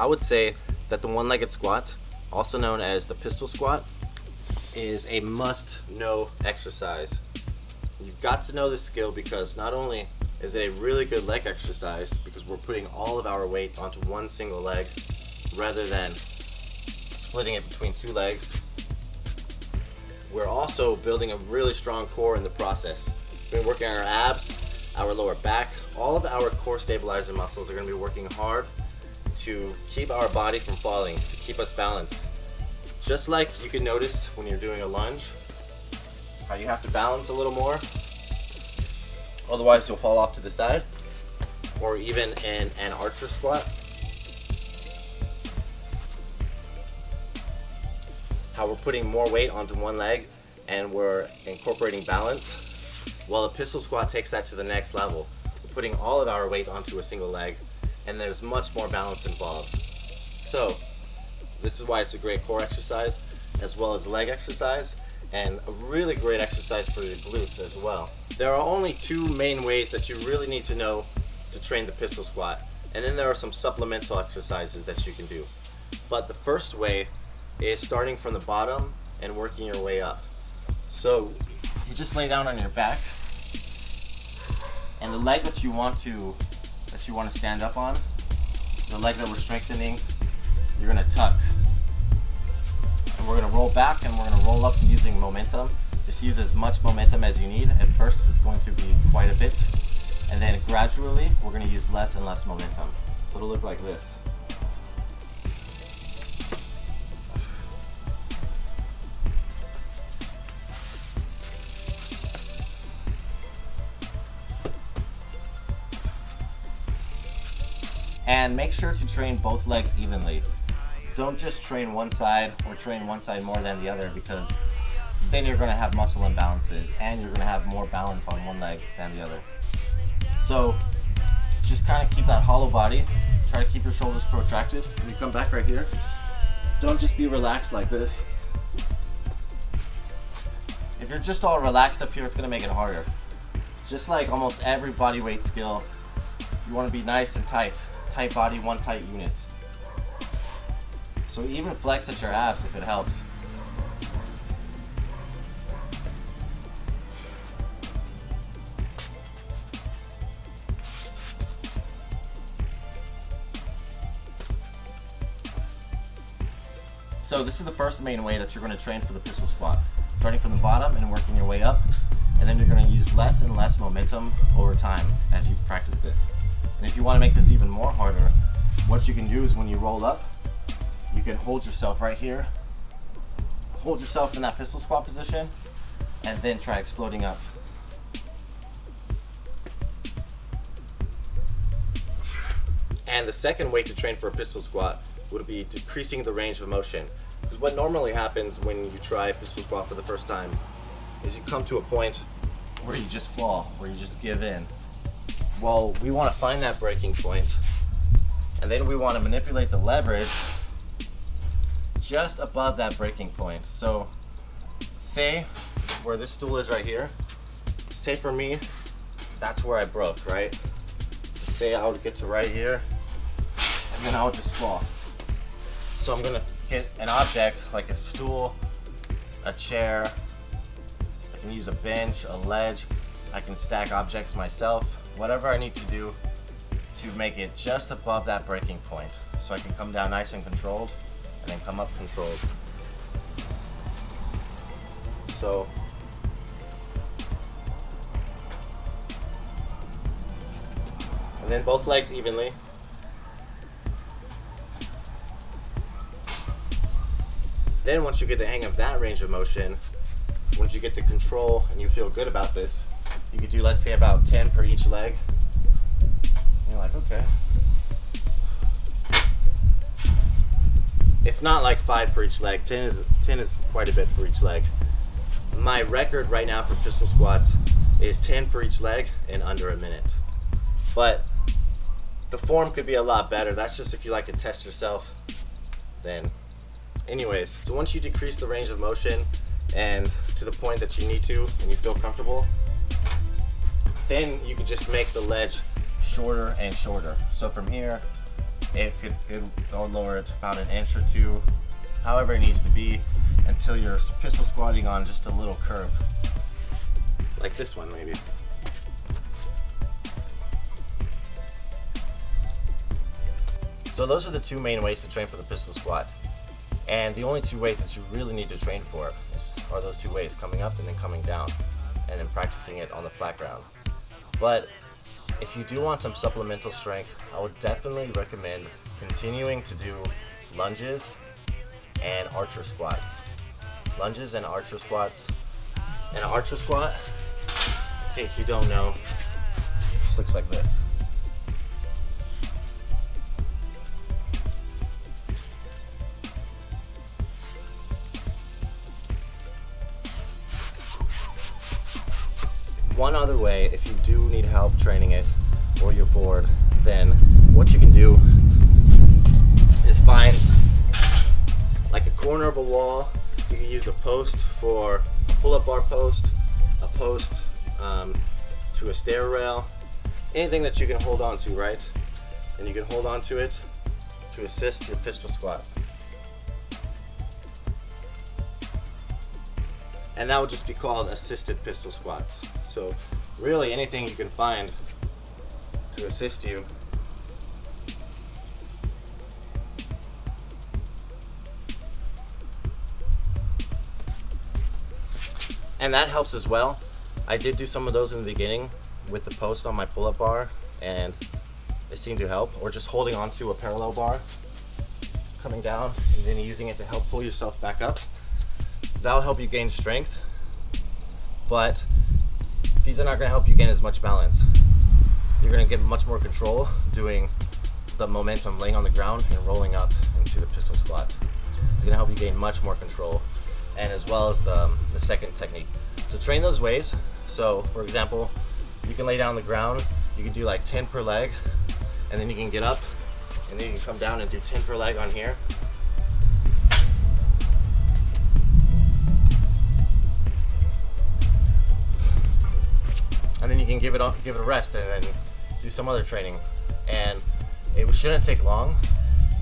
I would say that the one-legged squat, also known as the pistol squat, is a must-know exercise. You've got to know this skill because not only is it a really good leg exercise because we're putting all of our weight onto one single leg rather than splitting it between two legs, we're also building a really strong core in the process. We're working on our abs, our lower back, all of our core stabilizer muscles are going to be working hard to keep our body from falling, to keep us balanced. Just like you can notice when you're doing a lunge, how you have to balance a little more, otherwise you'll fall off to the side, or even in an archer squat. How we're putting more weight onto one leg and we're incorporating balance. Well, the pistol squat takes that to the next level. We're putting all of our weight onto a single leg and there's much more balance involved. So this is why it's a great core exercise as well as leg exercise, and a really great exercise for your glutes as well. There are only two main ways that you really need to know to train the pistol squat, and then there are some supplemental exercises that you can do. But the first way is starting from the bottom and working your way up. So you just lay down on your back, and the leg that you want to stand up on, the leg that we're strengthening, you're gonna tuck. And we're gonna roll back and we're gonna roll up using momentum. Just use as much momentum as you need. At first it's going to be quite a bit, and then gradually we're gonna use less and less momentum. So it'll look like this. And make sure to train both legs evenly. Don't just train one side or train one side more than the other, because then you're gonna have muscle imbalances and you're gonna have more balance on one leg than the other. So just kind of keep that hollow body. Try to keep your shoulders protracted. When you come back right here, don't just be relaxed like this. If you're just all relaxed up here, it's gonna make it harder. Just like almost every body weight skill, you wanna be nice and tight. Tight body, one tight unit. So even flex at your abs if it helps. So this is the first main way that you're going to train for the pistol squat. Starting from the bottom and working your way up, and then you're going to use less and less momentum over time as you practice this. And if you want to make this even more harder, what you can do is when you roll up, you can hold yourself right here, hold yourself in that pistol squat position, and then try exploding up. And the second way to train for a pistol squat would be decreasing the range of motion. Because what normally happens when you try a pistol squat for the first time is you come to a point where you just fall, where you just give in. Well, we want to find that breaking point, and then we want to manipulate the leverage just above that breaking point. So say where this stool is right here, say for me, that's where I broke, right? Say I would get to right here, and then I would just fall. So I'm gonna get an object like a stool, a chair, I can use a bench, a ledge, I can stack objects myself, whatever I need to do to make it just above that breaking point. So I can come down nice and controlled, and then come up controlled. So and then both legs evenly. Then once you get the hang of that range of motion, once you get the control and you feel good about this, you could do, let's say, about 10 per each leg. You're like, okay. If not like 5 per each leg, 10 is quite a bit for each leg. My record right now for pistol squats is 10 per each leg in under a minute. But the form could be a lot better. That's just if you like to test yourself. Then anyways, so once you decrease the range of motion and to the point that you need to and you feel comfortable, then you can just make the ledge shorter and shorter. So from here, I'll lower it about an inch or two, however it needs to be, until you're pistol squatting on just a little curve, like this one maybe. So those are the two main ways to train for the pistol squat. And the only two ways that you really need to train for are those two ways, coming up and then coming down, and then practicing it on the flat ground. But if you do want some supplemental strength, I would definitely recommend continuing to do lunges and archer squats. Lunges and archer squats. And an archer squat, in case you don't know, just looks like this. One other way, if you do need help training it or you're bored, then what you can do is find like a corner of a wall. You can use a post for a pull-up bar post, a post to a stair rail, anything that you can hold on to, right? And you can hold on to it to assist your pistol squat. And that would just be called assisted pistol squats. So really anything you can find to assist you. And that helps as well. I did do some of those in the beginning with the post on my pull-up bar, and it seemed to help. Or just holding onto a parallel bar, coming down, and then using it to help pull yourself back up. That'll help you gain strength, but these are not going to help you gain as much balance. You're going to get much more control doing the momentum laying on the ground and rolling up into the pistol squat. It's going to help you gain much more control, and as well as the second technique. So train those ways. So for example, you can lay down on the ground, you can do like 10 per leg, and then you can get up and then you can come down and do 10 per leg on here. And then you can give it a rest and then do some other training. And it shouldn't take long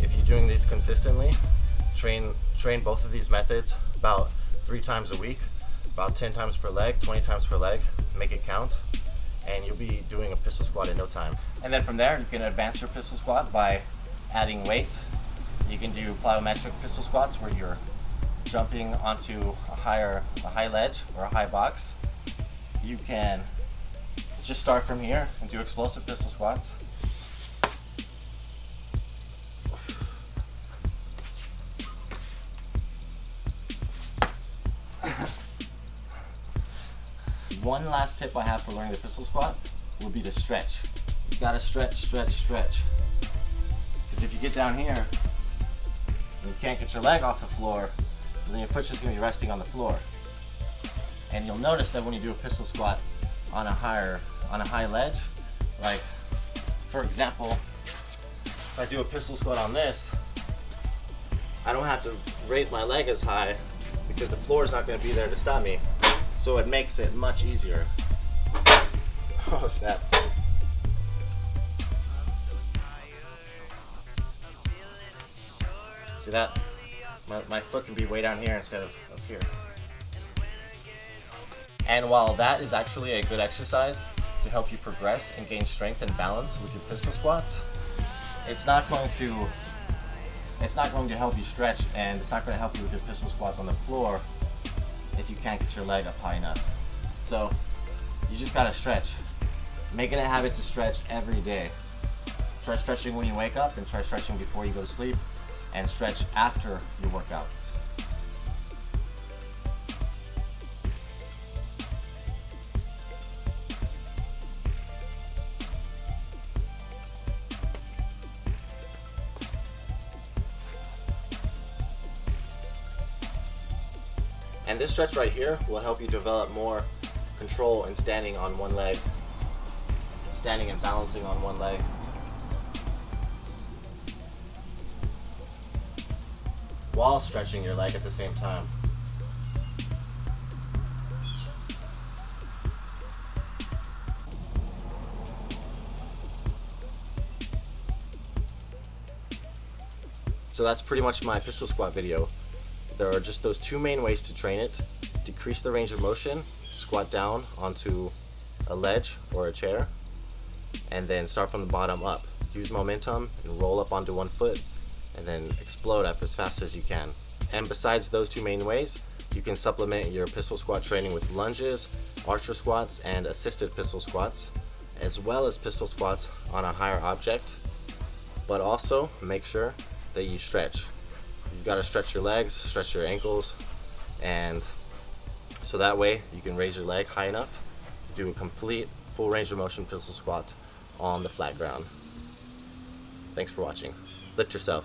if you're doing these consistently. Train both of these methods about 3 times a week, about 10 times per leg, 20 times per leg. Make it count, and you'll be doing a pistol squat in no time. And then from there, you can advance your pistol squat by adding weight. You can do plyometric pistol squats where you're jumping onto a high ledge or a high box. You can just start from here and do explosive pistol squats. One last tip I have for learning the pistol squat will be to stretch. You gotta stretch. Because if you get down here and you can't get your leg off the floor, then your foot's just gonna be resting on the floor. And you'll notice that when you do a pistol squat on a high ledge, like for example, if I do a pistol squat on this, I don't have to raise my leg as high because the floor is not going to be there to stop me. So it makes it much easier. Oh snap. See that? My foot can be way down here instead of up here. And while that is actually a good exercise to help you progress and gain strength and balance with your pistol squats, it's not going to help you stretch, and it's not going to help you with your pistol squats on the floor if you can't get your leg up high enough. So you just gotta stretch. Make it a habit to stretch every day. Try stretching when you wake up, and try stretching before you go to sleep, and stretch after your workouts. And this stretch right here will help you develop more control in standing on one leg, standing and balancing on one leg. While stretching your leg at the same time. So that's pretty much my pistol squat video. There are just those two main ways to train it. Decrease the range of motion, squat down onto a ledge or a chair, and then start from the bottom up. Use momentum and roll up onto one foot, and then explode up as fast as you can. And besides those two main ways, you can supplement your pistol squat training with lunges, archer squats, and assisted pistol squats, as well as pistol squats on a higher object. But also make sure that you stretch. You've got to stretch your legs, stretch your ankles, and so that way you can raise your leg high enough to do a complete full range of motion pistol squat on the flat ground. Thanks for watching. Lift yourself.